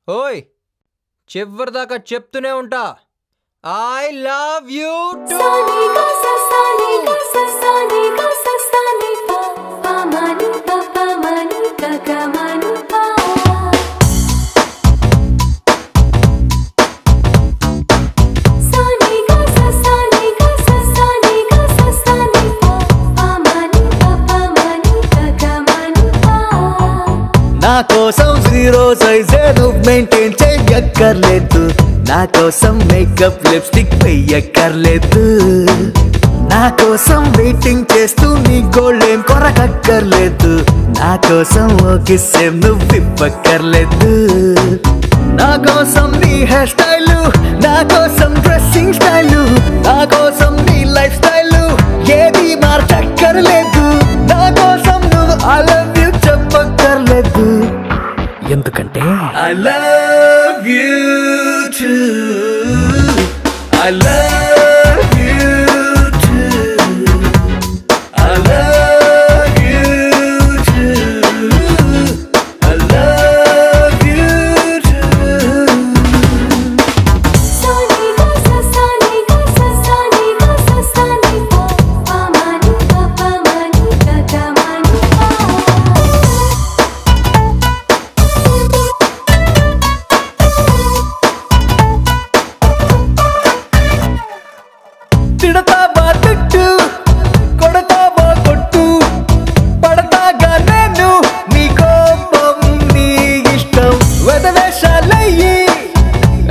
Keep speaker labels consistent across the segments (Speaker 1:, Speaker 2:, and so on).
Speaker 1: ఓయ్ చివరిదాకా చెప్తూనే ఉంటా ఐ లవ్ యూ టు
Speaker 2: నా కోసం జీరో సైజే నువ్వు మెయింటైన్ చెయ్యక్కర్లేదు, నా కోసం మేకప్ లిప్స్టిక్ వెయ్యక్కర్లేదు, నా కోసం వెయిటింగ్ చేస్తూ నీ గోల్డేం కొరకక్కర్లేదు, నా కోసం ఓ కిస్సేం నువ్వు ఇవ్వక్కర్లేదు, నా కోసం నీ హెయిర్ స్టైలు, నా కోసం డ్రెస్సింగ్ స్టైలు, నా కోసం నీ లైఫ్ స్టైలు ఏది మార్చక్కర్లేదు, నా కోసం నువ్వు ఐ లవ్ యూ చెప్పక్కర్లేదు, ఎందుకంటే I love you too, I love you too, I love you too, I love you too. తిడతావా తిట్టు, కొడతావా కొట్టు, పడతాగా నేను నీ కోపం నీ ఇష్టం, వెదవేషాలయ్యి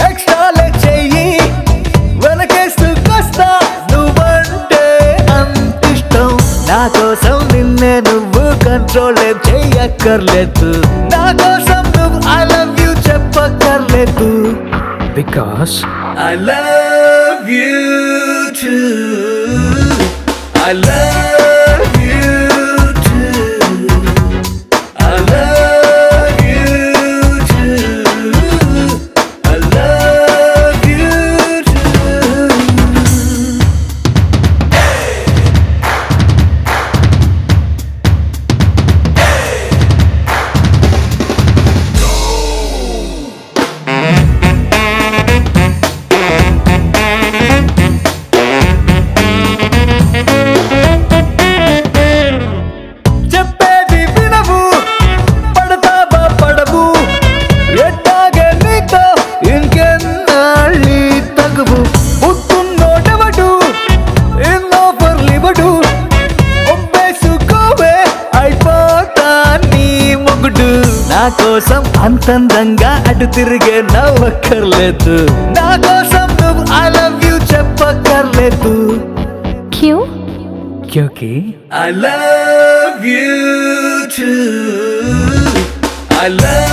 Speaker 2: ఎక్స్ట్రాలే చెయ్యి, వెనకేసుకొస్తా నువ్వంటే అంతిష్టం, నా కోసం నిన్నే నువ్వు కంట్రోల్ ఏం చెయ్యక్కర్లేదు, నా కోసం నువ్వు ఐ లవ్ యూ చెప్పక్కర్లేదు, because I love you two, I love you too, I love you too, I love you too. చెప్పేది వినవు, పడతావా పడవు, ఎట్టాగే నీతో ఇంకెన్నాళ్ళి తగువు, పుట్టున్నోడెవడు ఎన్నోఫర్లివడు, ఒప్పేసుకోవే అయిపోతా నీ మొగుడు, నా కోసం అంతందంగా అటు తిరిగే నవ్వక్కర్లేదు, నా కోసం నువ్వు ఐ లవ్ యూ చెప్పక్కర్లేదు,
Speaker 3: क्यों?
Speaker 2: क्योंकि I love you too, I love